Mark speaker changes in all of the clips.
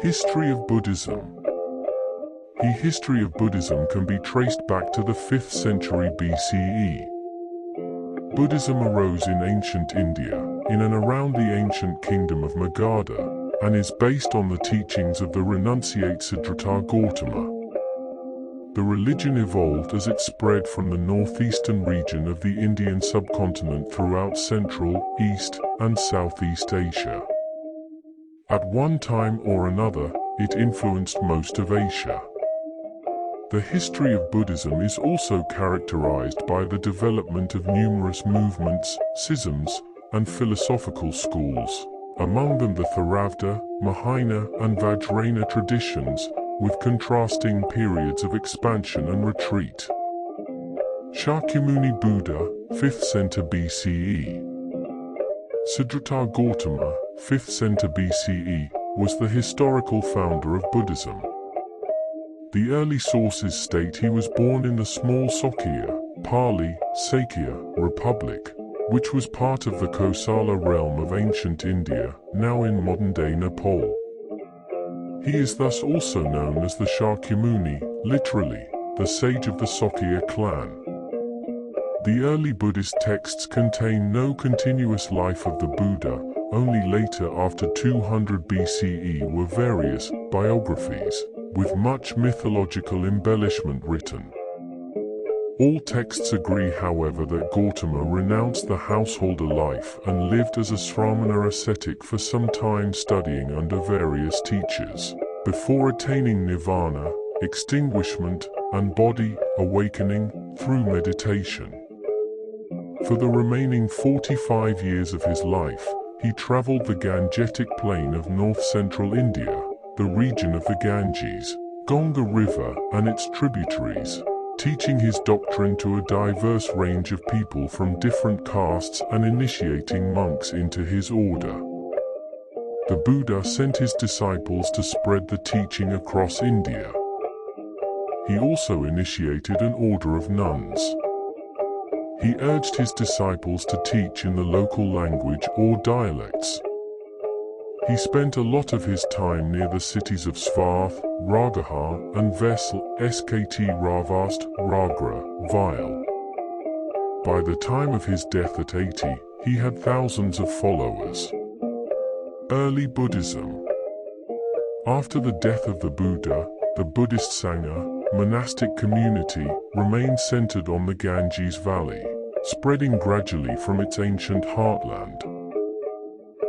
Speaker 1: History of Buddhism. The history of Buddhism can be traced back to the 5th century BCE. Buddhism arose in ancient India, in and around the ancient kingdom of Magadha, and is based on the teachings of the renunciate Siddhartha Gautama. The religion evolved as it spread from the northeastern region of the Indian subcontinent throughout Central, East, and Southeast Asia. At one time or another, it influenced most of Asia. The history of Buddhism is also characterized by the development of numerous movements, schisms, and philosophical schools, among them the Theravāda, Mahāyāna and Vajrayāna traditions, with contrasting periods of expansion and retreat. Shakyamuni Buddha, 5th century BCE. Siddhartha Gautama, 5th century BCE, was the historical founder of Buddhism. The early sources state he was born in the small Sakya, Pali, Sakya, Republic, which was part of the Kosala realm of ancient India, now in modern-day Nepal. He is thus also known as the Shakyamuni, literally, the sage of the Sakya clan. The early Buddhist texts contain no continuous life of the Buddha, only later after 200 BCE were various biographies, with much mythological embellishment written. All texts agree, however, that Gautama renounced the householder life and lived as a sramana ascetic for some time, studying under various teachers, before attaining nirvana, extinguishment, and body awakening through meditation. For the remaining 45 years of his life, he traveled the Gangetic plain of north-central India, the region of the Ganges, Ganga River and its tributaries, teaching his doctrine to a diverse range of people from different castes and initiating monks into his order. The Buddha sent his disciples to spread the teaching across India. He also initiated an order of nuns. He urged his disciples to teach in the local language or dialects. He spent a lot of his time near the cities of Svarth, Ragaha, and Vesal, Skt Ravast, Ragra, Vile. By the time of his death at 80, he had thousands of followers. Early Buddhism. After the death of the Buddha, the Buddhist Sangha, monastic community, remained centered on the Ganges Valley, spreading gradually from its ancient heartland.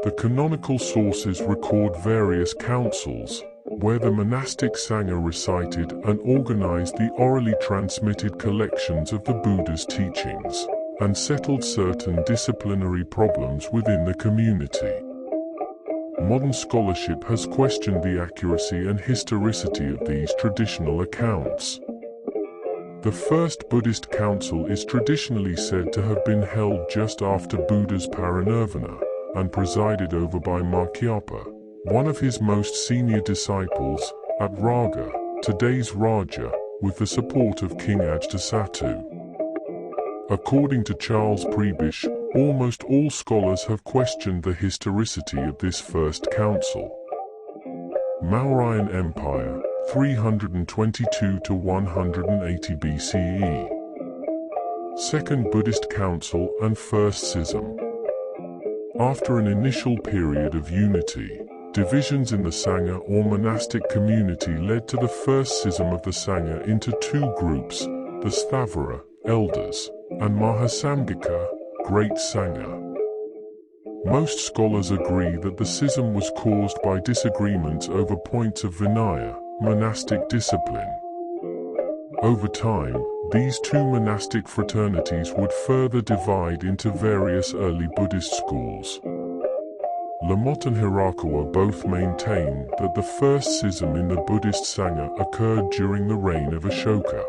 Speaker 1: The canonical sources record various councils, where the monastic Sangha recited and organized the orally transmitted collections of the Buddha's teachings, and settled certain disciplinary problems within the community. Modern scholarship has questioned the accuracy and historicity of these traditional accounts. The first Buddhist council is traditionally said to have been held just after Buddha's parinirvana, and presided over by Mākyapa, one of his most senior disciples, at Raga, today's Raja, with the support of King Ajatasattu. According to Charles Prebish, almost all scholars have questioned the historicity of this first council. Mauryan Empire, 322 to 180 BCE. Second Buddhist Council and First Schism. After an initial period of unity, divisions in the Sangha or monastic community led to the first schism of the Sangha into two groups, the Sthavara, elders, and Mahasamgika, great Sangha. Most scholars agree that the schism was caused by disagreements over points of Vinaya, monastic discipline. Over time, these two monastic fraternities would further divide into various early Buddhist schools. Lamotte and Hirakawa both maintain that the first schism in the Buddhist Sangha occurred during the reign of Ashoka.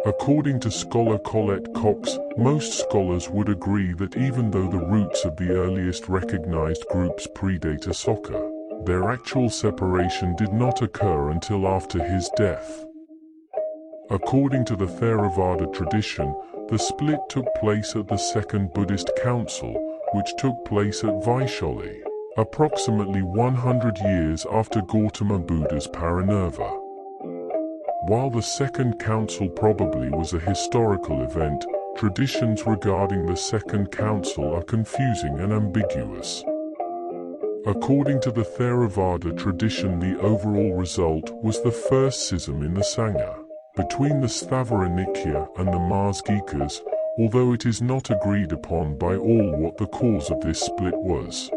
Speaker 1: According to scholar Colette Cox, most scholars would agree that even though the roots of the earliest recognized groups predate Asoka, their actual separation did not occur until after his death. According to the Theravāda tradition, the split took place at the Second Buddhist Council, which took place at Vaishali, approximately 100 years after Gautama Buddha's parinirvana. While the Second Council probably was a historical event, traditions regarding the Second Council are confusing and ambiguous. According to the Theravāda tradition, the overall result was the first schism in the Sangha, between the Stavara Nikaya and the Māsgikas, although it is not agreed upon by all what the cause of this split was.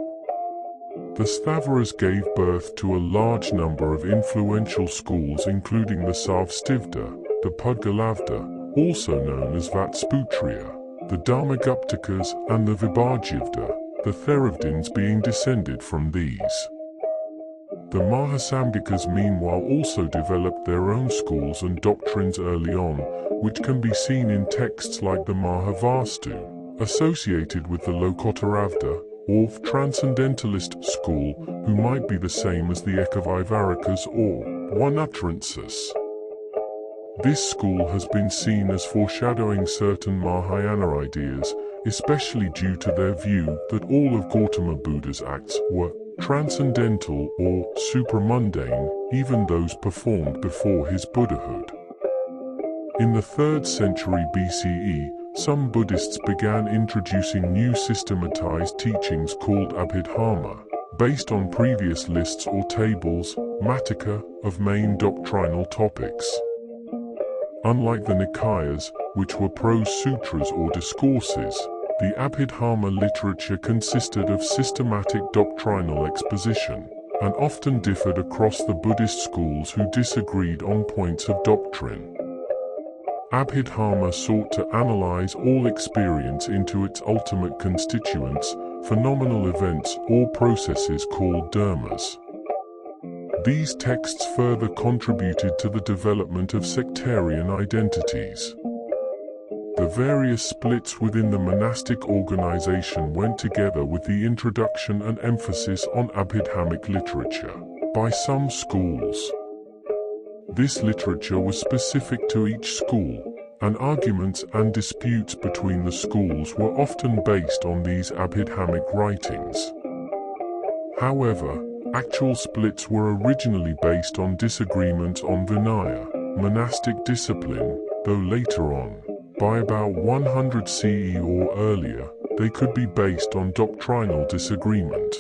Speaker 1: The Stavaras gave birth to a large number of influential schools, including the Savstivda, the Pudgalavda, also known as Vatsputriya, the Dharmaguptakas, and the Vibhajivda, the Theravadins being descended from these. The Mahasamgikas meanwhile also developed their own schools and doctrines early on, which can be seen in texts like the Mahavastu, associated with the Lokottaravada, or Transcendentalist school, who might be the same as the Ekavivarakas or One-Utterances. This school has been seen as foreshadowing certain Mahāyāna ideas, especially due to their view that all of Gautama Buddha's acts were transcendental or supramundane, even those performed before his Buddhahood. In the 3rd century BCE, some Buddhists began introducing new systematized teachings called Abhidharma, based on previous lists or tables, Matika, of main doctrinal topics. Unlike the Nikayas, which were prose sutras or discourses, the Abhidharma literature consisted of systematic doctrinal exposition, and often differed across the Buddhist schools who disagreed on points of doctrine. Abhidharma sought to analyze all experience into its ultimate constituents, phenomenal events or processes called dharmas. These texts further contributed to the development of sectarian identities. The various splits within the monastic organization went together with the introduction and emphasis on Abhidharmic literature by some schools. This literature was specific to each school, and arguments and disputes between the schools were often based on these Abhidharmic writings. However, actual splits were originally based on disagreements on Vinaya, monastic discipline, though later on, by about 100 CE or earlier, they could be based on doctrinal disagreement.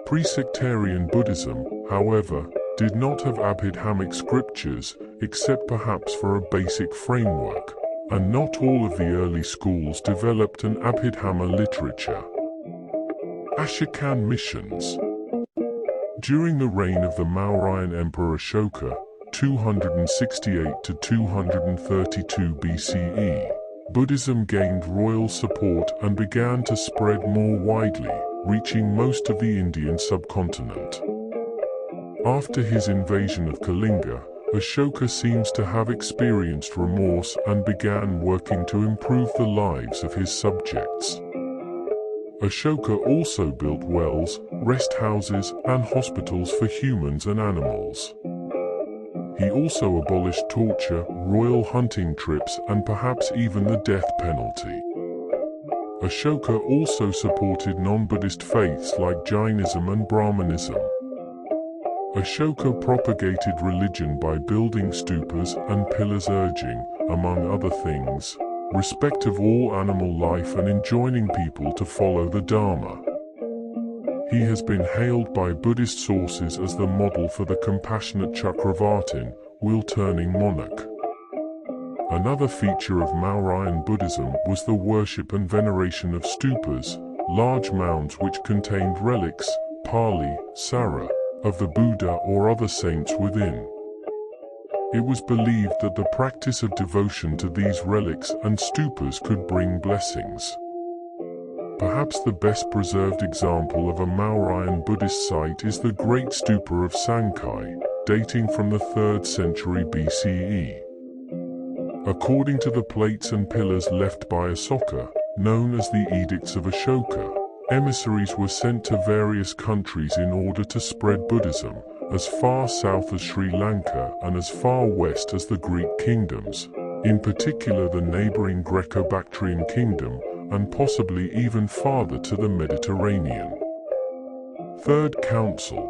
Speaker 1: Pre-sectarian Buddhism, however, did not have Abhidharmic scriptures, except perhaps for a basic framework, and not all of the early schools developed an Abhidharma literature. Ashokan missions. During the reign of the Mauryan Emperor Ashoka, 268 to 232 BCE, Buddhism gained royal support and began to spread more widely, reaching most of the Indian subcontinent. After his invasion of Kalinga, Ashoka seems to have experienced remorse and began working to improve the lives of his subjects. Ashoka also built wells, rest houses, and hospitals for humans and animals. He also abolished torture, royal hunting trips, and perhaps even the death penalty. Ashoka also supported non-Buddhist faiths like Jainism and Brahmanism. Ashoka propagated religion by building stupas and pillars, urging, among other things, respect of all animal life and enjoining people to follow the Dharma. He has been hailed by Buddhist sources as the model for the compassionate Chakravartin, wheel-turning monarch. Another feature of Mauryan Buddhism was the worship and veneration of stupas, large mounds which contained relics, pali, sara, of the Buddha or other saints within. It was believed that the practice of devotion to these relics and stupas could bring blessings. Perhaps the best preserved example of a Mauryan Buddhist site is the Great Stupa of Sankai, dating from the 3rd century BCE. According to the plates and pillars left by Asoka, known as the Edicts of Ashoka, emissaries were sent to various countries in order to spread Buddhism, as far south as Sri Lanka and as far west as the Greek kingdoms, in particular the neighboring Greco-Bactrian kingdom, and possibly even farther to the Mediterranean. Third Council.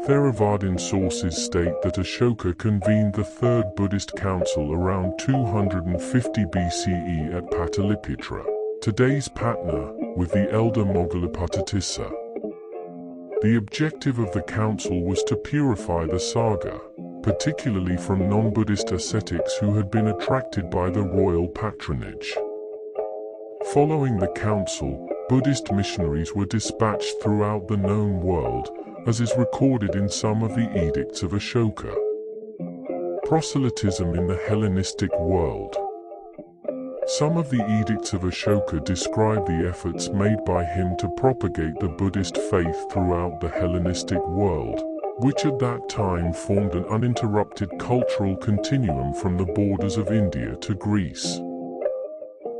Speaker 1: Theravādan sources state that Ashoka convened the Third Buddhist Council around 250 BCE at Patalipitra, today's Patna, with the elder Moggaliputta. The objective of the council was to purify the Sangha, particularly from non-Buddhist ascetics who had been attracted by the royal patronage. Following the council, Buddhist missionaries were dispatched throughout the known world, as is recorded in some of the edicts of Ashoka. Proselytism in the Hellenistic world. Some of the edicts of Ashoka describe the efforts made by him to propagate the Buddhist faith throughout the Hellenistic world, which at that time formed an uninterrupted cultural continuum from the borders of India to Greece.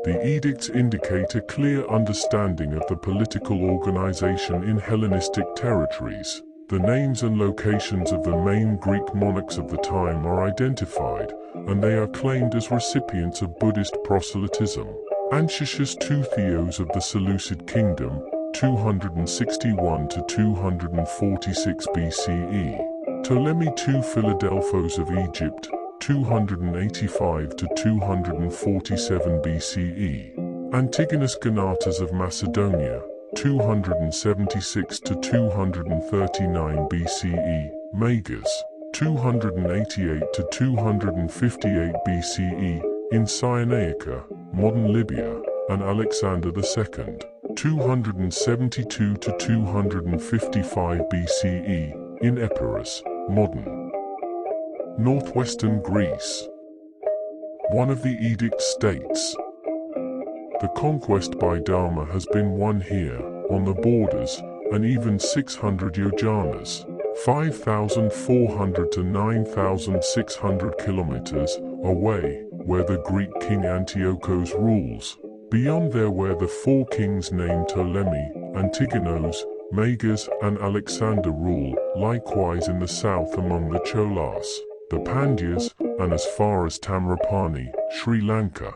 Speaker 1: The edicts indicate a clear understanding of the political organization in Hellenistic territories. The names and locations of the main Greek monarchs of the time are identified, and they are claimed as recipients of Buddhist proselytism. Antiochus II Theos of the Seleucid Kingdom, 261 to 246 BCE. Ptolemy II Philadelphos of Egypt, 285 to 247 BCE. Antigonus Gonatas of Macedonia, 276 to 239 BCE. Magas, 288 to 258 BCE, in Cyrenaica, modern Libya, and Alexander II, 272 to 255 BCE, in Epirus, modern northwestern Greece. One of the edicts states, "The conquest by Dharma has been won here, on the borders, and even 600 yojanas, 5,400 to 9,600 kilometers, away, where the Greek king Antiochos rules. Beyond there where the four kings named Ptolemy, Antigonos, Magas, and Alexander rule, likewise in the south among the Cholas, the Pandyas, and as far as Tamrapani, Sri Lanka."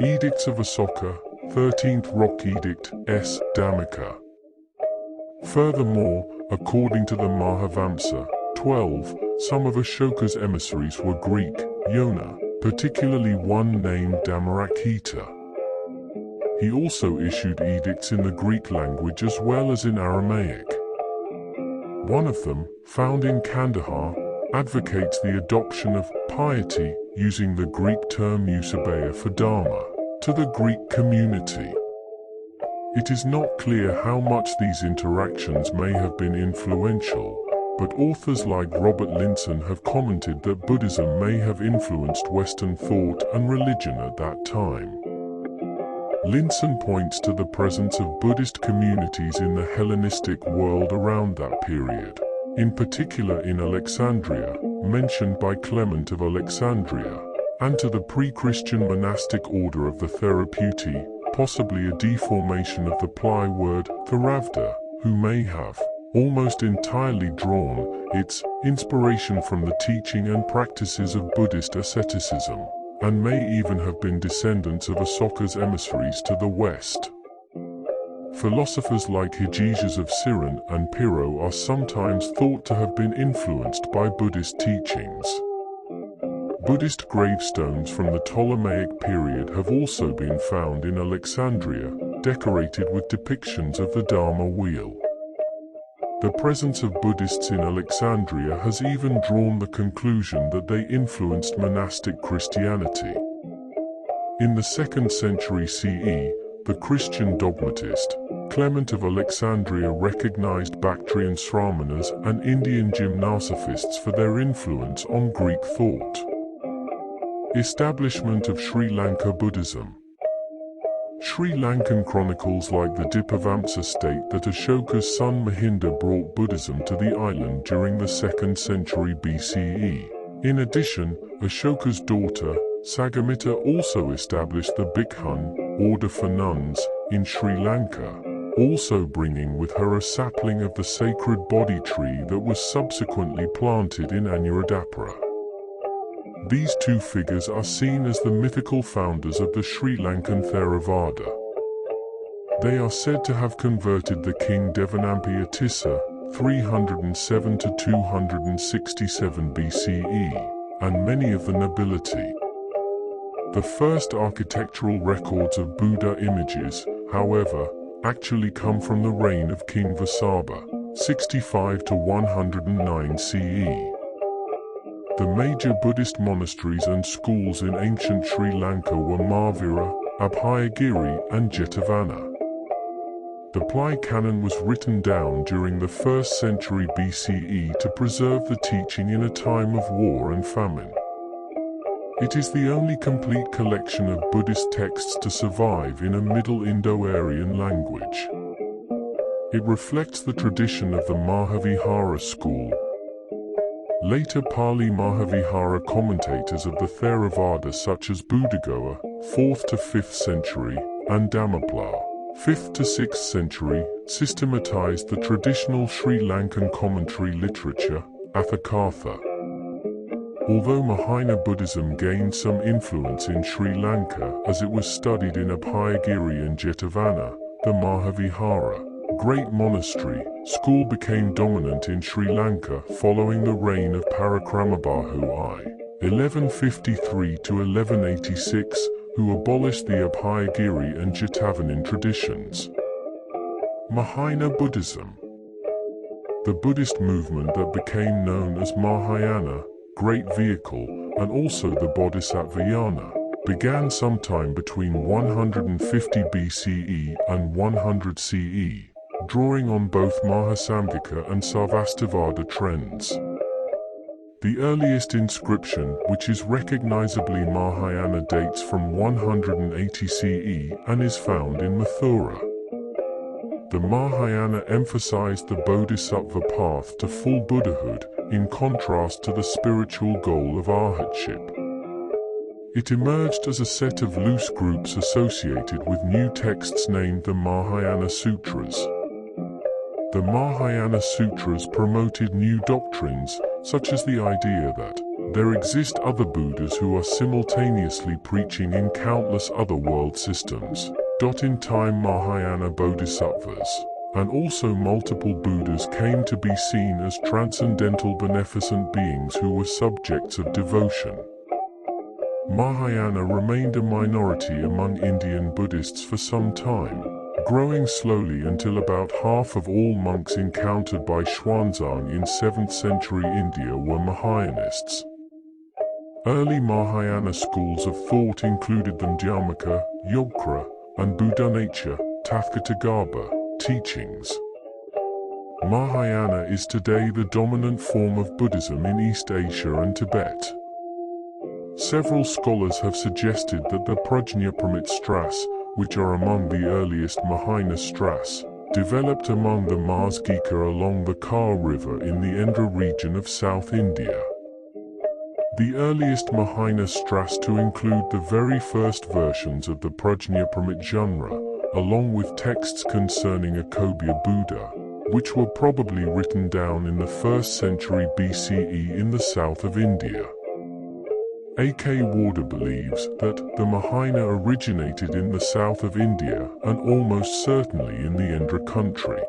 Speaker 1: Edicts of Asoka, 13th Rock Edict, S. Dhammika. Furthermore, according to the Mahavamsa, 12, some of Ashoka's emissaries were Greek, Yona, particularly one named Dhammarakkhita. He also issued edicts in the Greek language as well as in Aramaic. One of them, found in Kandahar, advocates the adoption of piety, using the Greek term eusebeia for Dharma, to the Greek community. It is not clear how much these interactions may have been influential, but authors like Robert Linson have commented that Buddhism may have influenced Western thought and religion at that time. Linson points to the presence of Buddhist communities in the Hellenistic world around that period, in particular in Alexandria, mentioned by Clement of Alexandria, and to the pre-Christian monastic order of the Therapeuti, possibly a deformation of the Pali word Theravāda, who may have almost entirely drawn its inspiration from the teaching and practices of Buddhist asceticism, and may even have been descendants of Asoka's emissaries to the west. Philosophers like Hegesias of Cyrene and Pyrrho are sometimes thought to have been influenced by Buddhist teachings. Buddhist gravestones from the Ptolemaic period have also been found in Alexandria, decorated with depictions of the Dharma wheel. The presence of Buddhists in Alexandria has even drawn the conclusion that they influenced monastic Christianity. In the 2nd century CE, the Christian dogmatist, Clement of Alexandria recognized Bactrian Sramanas and Indian gymnosophists for their influence on Greek thought. Establishment of Sri Lanka Buddhism. Sri Lankan chronicles like the Dipavamsa state that Ashoka's son Mahinda brought Buddhism to the island during the 2nd century BCE. In addition, Ashoka's daughter, Sagamita, also established the Bhikkhun, order for nuns, in Sri Lanka, also bringing with her a sapling of the sacred Bodhi tree that was subsequently planted in Anuradhapura. These two figures are seen as the mythical founders of the Sri Lankan Theravāda. They are said to have converted the king Devanampiya Tissa 307 to 267 BCE, and many of the nobility. The first architectural records of Buddha images, however, actually come from the reign of King Vasabha, 65 to 109 CE. The major Buddhist monasteries and schools in ancient Sri Lanka were Mahavira, Abhayagiri, and Jetavana. The Pali Canon was written down during the 1st century BCE to preserve the teaching in a time of war and famine. It is the only complete collection of Buddhist texts to survive in a Middle Indo-Aryan language. It reflects the tradition of the Mahavihara school. Later Pali Mahavihara commentators of the Theravāda such as Buddhaghosa, 4th to 5th century, and Dhammapala, 5th to 6th century, systematized the traditional Sri Lankan commentary literature, Atthakatha. Although Mahāyāna Buddhism gained some influence in Sri Lanka as it was studied in Abhayagiri and Jetavana, the Mahavihara, great monastery, school became dominant in Sri Lanka following the reign of Parakramabahu I, 1153 to 1186, who abolished the Abhayagiri and Jetavanan traditions. Mahāyāna Buddhism. The Buddhist movement that became known as Mahāyāna, Great Vehicle, and also the Bodhisattvayana, began sometime between 150 BCE and 100 CE, drawing on both Mahasamgika and Sarvastivada trends. The earliest inscription, which is recognizably Mahāyāna, dates from 180 CE and is found in Mathura. The Mahāyāna emphasized the bodhisattva path to full Buddhahood, in contrast to the spiritual goal of arhatship. It emerged as a set of loose groups associated with new texts named the Mahāyāna Sutras. The Mahāyāna Sutras promoted new doctrines, such as the idea that there exist other Buddhas who are simultaneously preaching in countless other world systems. In time Mahāyāna Bodhisattvas, and also multiple Buddhas came to be seen as transcendental beneficent beings who were subjects of devotion. Mahāyāna remained a minority among Indian Buddhists for some time, growing slowly until about half of all monks encountered by Xuanzang in 7th century India were Mahāyānists. Early Mahāyāna schools of thought included the Dhyamaka, Yogra, and Buddhanacha, Tathagata teachings. Mahāyāna is today the dominant form of Buddhism in East Asia and Tibet. Several scholars have suggested that the Prajñapramit which are among the earliest Mahāyāna stras, developed among the Māsgika along the Kar River in the Indra region of South India. The earliest Mahāyāna stras to include the very first versions of the Prajñapramit genre, along with texts concerning Akobhya Buddha, which were probably written down in the 1st century BCE in the south of India. A.K. Warder believes that the Mahāyāna originated in the south of India and almost certainly in the Indra country.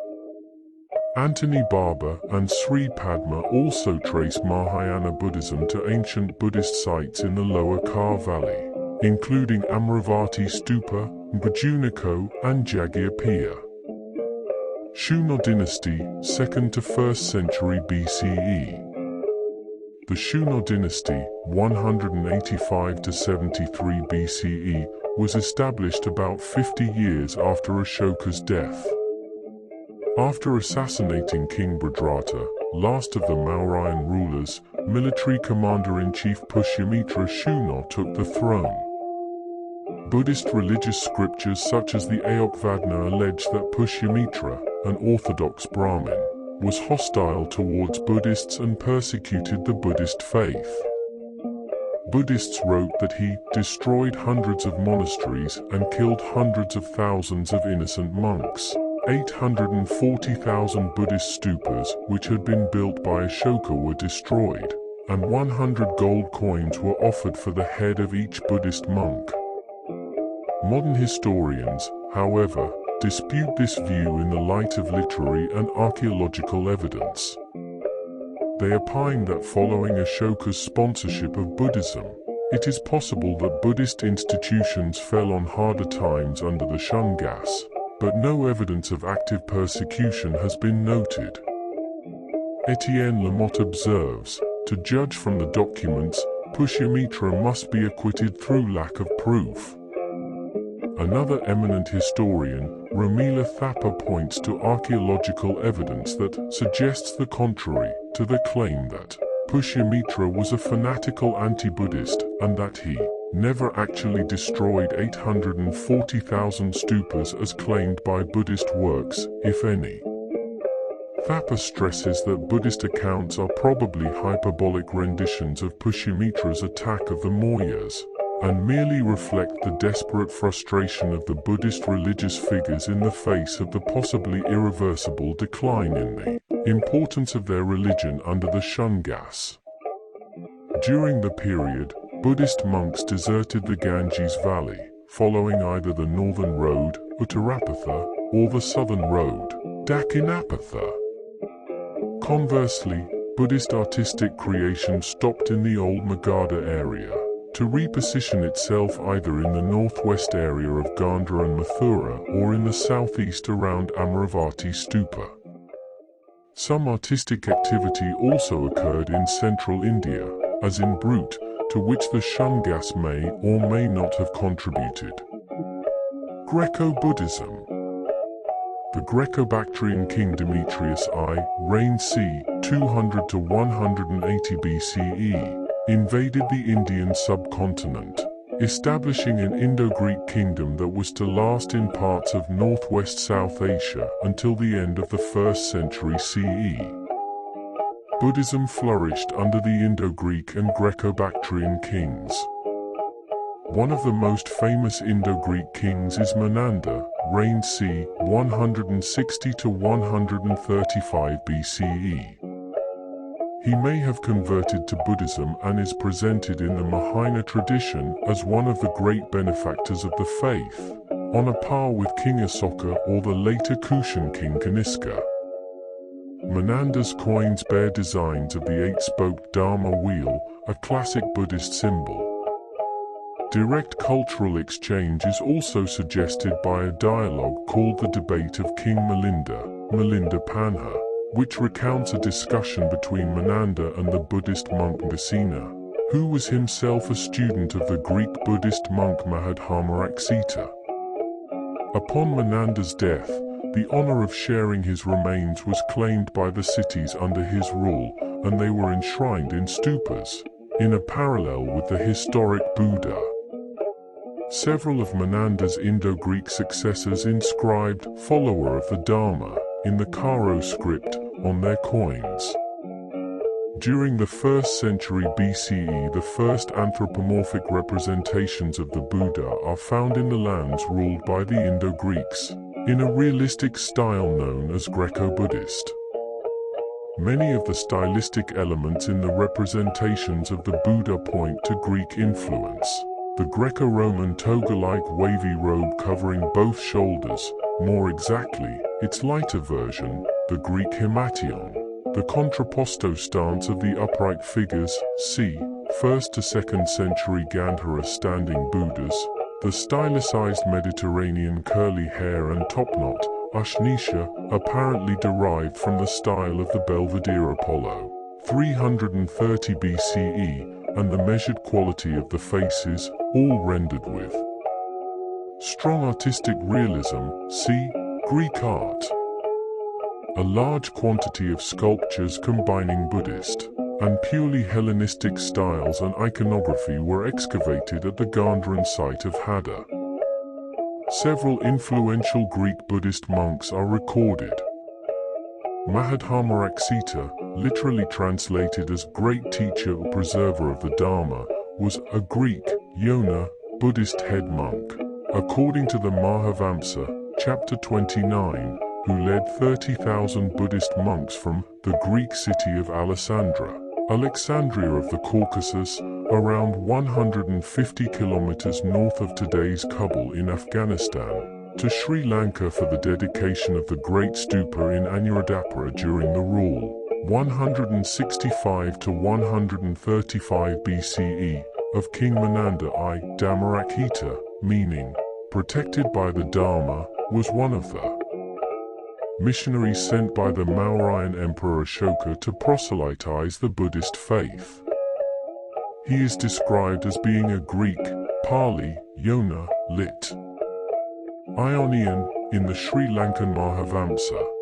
Speaker 1: Anthony Barber and Sri Padma also trace Mahāyāna Buddhism to ancient Buddhist sites in the lower Kar Valley, including Amravati Stupa, Bajunako, and Jagiapura. Shuno dynasty, 2nd to 1st century BCE. The Shuno dynasty, 185 to 73 BCE, was established about 50 years after Ashoka's death. After assassinating King Bhadrata, last of the Mauryan rulers, military commander-in-chief Pushyamitra Shuno took the throne. Buddhist religious scriptures such as the Ayurveda allege that Pushyamitra, an orthodox Brahmin, was hostile towards Buddhists and persecuted the Buddhist faith. Buddhists wrote that he destroyed hundreds of monasteries and killed hundreds of thousands of innocent monks. 840,000 Buddhist stupas which had been built by Ashoka were destroyed, and 100 gold coins were offered for the head of each Buddhist monk. Modern historians, however, dispute this view in the light of literary and archaeological evidence. They opine that following Ashoka's sponsorship of Buddhism, it is possible that Buddhist institutions fell on harder times under the Shungas, but no evidence of active persecution has been noted. Etienne Lamotte observes, to judge from the documents, Pushyamitra must be acquitted through lack of proof. Another eminent historian, Romila Thapa, points to archaeological evidence that suggests the contrary to the claim that Pushyamitra was a fanatical anti-Buddhist and that he never actually destroyed 840,000 stupas as claimed by Buddhist works, if any. Thapa stresses that Buddhist accounts are probably hyperbolic renditions of Pushyamitra's attack of the Mauryas, and merely reflect the desperate frustration of the Buddhist religious figures in the face of the possibly irreversible decline in the importance of their religion under the Shungas. During the period, Buddhist monks deserted the Ganges Valley, following either the northern road, Uttarapatha, or the southern road, Dakshinapatha. Conversely, Buddhist artistic creation stopped in the old Magadha area, to reposition itself either in the northwest area of Gandhara and Mathura or in the southeast around Amaravati Stupa. Some artistic activity also occurred in central India, as in Brut, to which the Shungas may or may not have contributed. Greco-Buddhism. The Greco-Bactrian king Demetrius I, reigned c. 200 to 180 BCE, invaded the Indian subcontinent, establishing an Indo-Greek kingdom that was to last in parts of northwest South Asia until the end of the 1st century CE. Buddhism flourished under the Indo-Greek and Greco-Bactrian kings. One of the most famous Indo-Greek kings is Menander, reigned c. 160 to 135 BCE. He may have converted to Buddhism and is presented in the Mahāyāna tradition as one of the great benefactors of the faith, on a par with King Asoka or the later Kushan king Kanishka. Menander's coins bear designs of the 8-spoked Dharma wheel, a classic Buddhist symbol. Direct cultural exchange is also suggested by a dialogue called The Debate of King Milinda Panha, which recounts a discussion between Menander and the Buddhist monk Dasina, who was himself a student of the Greek Buddhist monk Mahāyāna. Upon Menander's death, the honor of sharing his remains was claimed by the cities under his rule, and they were enshrined in stupas, in a parallel with the historic Buddha. Several of Menander's Indo-Greek successors inscribed "Follower of the Dharma" in the Karo script on their coins. During the 1st century BCE, the first anthropomorphic representations of the Buddha are found in the lands ruled by the Indo-Greeks, in a realistic style known as Greco-Buddhist. Many of the stylistic elements in the representations of the Buddha point to Greek influence. The Greco-Roman toga-like wavy robe covering both shoulders, more exactly, its lighter version, the Greek himation. The contrapposto stance of the upright figures, c. 1st to 2nd century Gandhara standing Buddhas, the stylicized Mediterranean curly hair and topknot, Ushnisha, apparently derived from the style of the Belvedere Apollo, 330 BCE, and the measured quality of the faces, all rendered with strong artistic realism, see Greek art. A large quantity of sculptures combining Buddhist and purely Hellenistic styles and iconography were excavated at the Gandharan site of Hada. Several influential Greek Buddhist monks are recorded. Mahāyāna, literally translated as great teacher or preserver of the Dharma, was a Greek, Yona, Buddhist head monk, according to the Mahavamsa, chapter 29, who led 30,000 Buddhist monks from the Greek city of Alexandria of the Caucasus, around 150 kilometers north of today's Kabul in Afghanistan, to Sri Lanka for the dedication of the Great Stupa in Anuradhapura during the rule 165 to 135 BCE of King Mananda I Dhammarakkhita, meaning protected by the Dharma, was one of the missionaries sent by the Mauryan Emperor Ashoka to proselytize the Buddhist faith. He is described as being a Greek, Pali, Yona, lit. Ionian, in the Sri Lankan Mahavamsa.